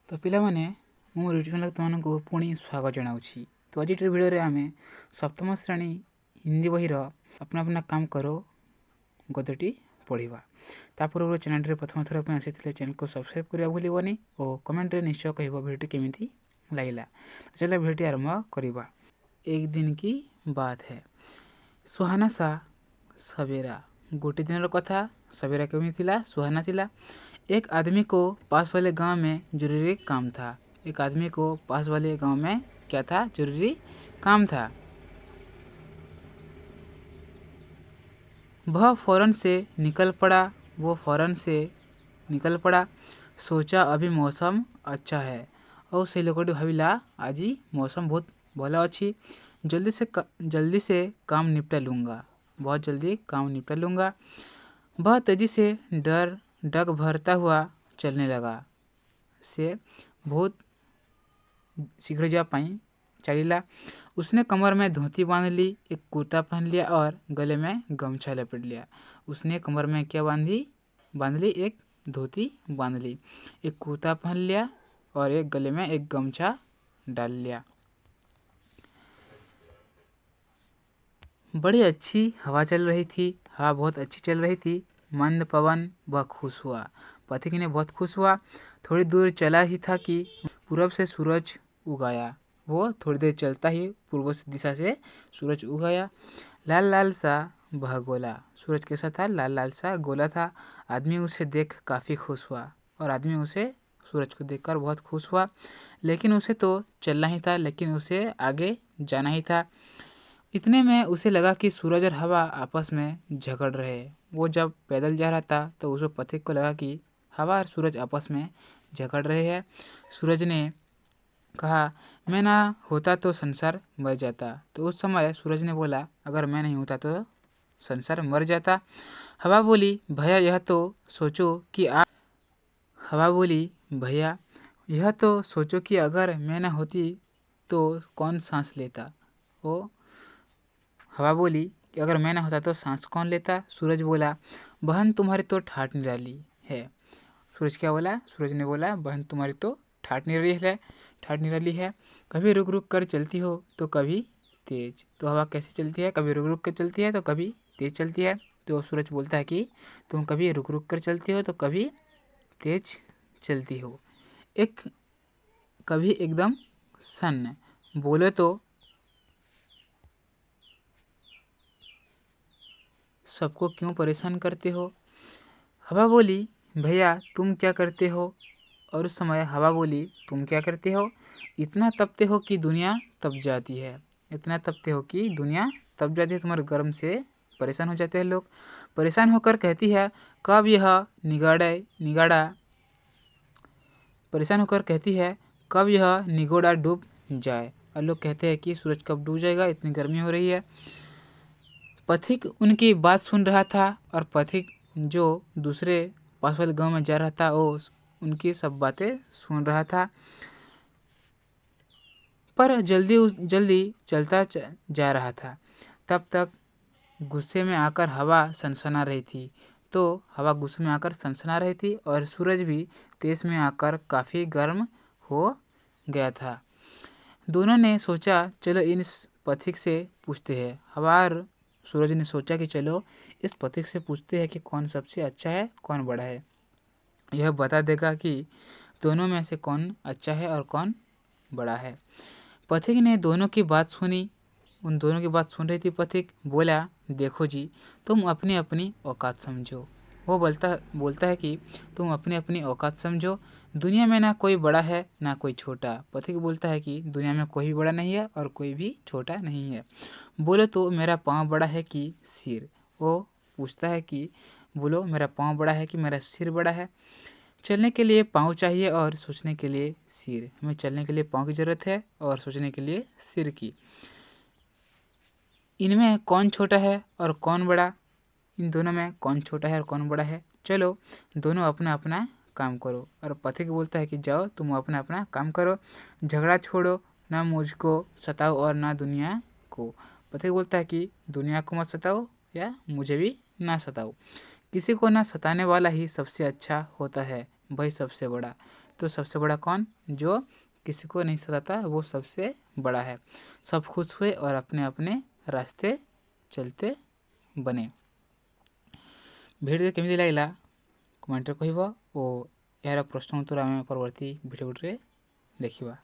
तो पिलामाने मो YouTube channel तुमको पुणी स्वागत जनाऊँगी। तो आज वीडियो आम सप्तम श्रेणी हिंदी बहीर अपना अपना काम करो गद्यटी पढ़ा। तापूर्व चैनल प्रथम थर आसी चैनल को सब्सक्राइब करने भूलनी और कमेंट रे निश्चय कह भिडियो केमी लगे। चलो भिडियो आरंभ करवा। एक दिन की बात है, सुहाना सा सवेरा। गोटे दिन कथा। सवेरा केमी थिला? सुहाना थिला। एक आदमी को पास वाले गांव में जरूरी काम था। एक आदमी को पास वाले गांव में क्या था? जरूरी काम था। वह फौरन से निकल पड़ा। सोचा अभी मौसम अच्छा है और से लोग भाविला आज मौसम बहुत भला अच्छी, जल्दी से काम निपटा लूँगा। बहुत जल्दी काम निपटा लूँगा। वह तेजी से डग भरता हुआ चलने लगा। से बहुत शीघ्र जा पाई चलिला। उसने कमर में धोती बांध ली, एक कुर्ता पहन लिया और गले में गमछा लपेट लिया। उसने कमर में क्या बांध ली? एक धोती बांध ली, एक कुर्ता पहन लिया और एक गले में एक गमछा डाल लिया। बड़ी अच्छी हवा चल रही थी। हवा बहुत अच्छी चल रही थी। मंद पवन। वह खुश हुआ। पथिक ने बहुत खुश हुआ। थोड़ी दूर चला ही था कि पूरब से सूरज उगाया। वो थोड़ी देर चलता ही पूर्व दिशा से सूरज उगाया। लाल लाल सा वह गोला। सूरज कैसा था? लाल लाल सा गोला था। आदमी उसे देख काफ़ी खुश हुआ और आदमी उसे सूरज को देखकर बहुत खुश हुआ। लेकिन उसे तो चलना ही था, लेकिन उसे आगे जाना ही था। इतने में उसे लगा कि सूरज और हवा आपस में झगड़ रहे। वो जब पैदल जा रहा था तो उसे पथिक को लगा कि हवा और सूरज आपस में झगड़ रहे हैं। सूरज ने कहा, मैं ना होता तो संसार मर जाता। तो उस समय सूरज ने बोला, अगर मैं नहीं होता तो संसार मर जाता। हवा बोली, भैया यह तो सोचो कि अगर मैं ना होती तो कौन सांस लेता। वो हवा बोली कि अगर मैं ना होता तो सांस कौन लेता। सूरज बोला, बहन तुम्हारी तो ठाठ निराली है। सूरज क्या बोला? सूरज ने बोला, बहन तुम्हारी तो ठाठ निराली है। कभी रुक रुक कर चलती हो तो कभी तेज। तो हवा कैसे चलती है? कभी रुक रुक कर चलती है तो कभी तेज चलती है। तो सूरज बोलता है कि तुम कभी रुक रुक कर चलती हो तो कभी तेज चलती हो। कभी एकदम सन्न बोले तो सबको क्यों परेशान करते हो। हवा बोली, भैया तुम क्या करते हो? और उस समय हवा बोली, तुम क्या करते हो? इतना तपते हो कि दुनिया तप जाती है। तुम्हारे गर्म से परेशान हो जाते हैं लोग। परेशान होकर कहती है, कब यह निगोड़ा डूब जाए। और लोग कहते हैं कि सूरज कब डूब जाएगा, इतनी गर्मी हो रही है। पथिक उनकी बात सुन रहा था और पथिक जो दूसरे पास वाले गांव में जा रहा था वो उनकी सब बातें सुन रहा था, पर जल्दी चलता जा रहा था। तब तक गुस्से में आकर हवा सनसना रही थी और सूरज भी तेज में आकर काफ़ी गर्म हो गया था। दोनों ने सोचा चलो इस पथिक से पूछते हैं। हवा और सूरज ने सोचा कि चलो इस पथिक से पूछते हैं कि कौन सबसे अच्छा है, कौन बड़ा है। यह बता देगा कि दोनों में से कौन अच्छा है और कौन बड़ा है। पथिक ने दोनों की बात सुनी। उन दोनों की बात सुन रही थी। पथिक बोला, देखो जी, तुम अपनी अपनी औकात समझो। वो बोलता है कि तुम अपनी अपनी औकात समझो। दुनिया में ना कोई बड़ा है ना कोई छोटा। पथिक बोलता है कि दुनिया में कोई भी बड़ा नहीं है और कोई भी छोटा नहीं है। बोलो तो मेरा पाँव बड़ा है कि सिर। वो पूछता है कि बोलो मेरा पाँव बड़ा है कि मेरा सिर बड़ा है। चलने के लिए पाँव चाहिए और सोचने के लिए सिर। हमें चलने के लिए पाँव की ज़रूरत है और सोचने के लिए सिर की। इनमें कौन छोटा है और कौन बड़ा? इन दोनों में कौन छोटा है और कौन बड़ा है? चलो दोनों अपना अपना काम करो। और पथिक बोलता है कि जाओ तुम अपना अपना काम करो, झगड़ा छोड़ो, ना मुझको सताओ और ना दुनिया को। पथिक बोलता है कि दुनिया को मत सताओ या मुझे भी ना सताओ। किसी को ना सताने वाला ही सबसे अच्छा होता है, वही सबसे बड़ा। तो सबसे बड़ा कौन? जो किसी को नहीं सताता वो सबसे बड़ा है। सब खुश हुए और अपने अपने रास्ते चलते बने। भिडियो केमिति लागला कमेंट रे कहिबो ओ यार प्रश्न उत्तर आमे परवर्ती भिडियो रे देखिबा।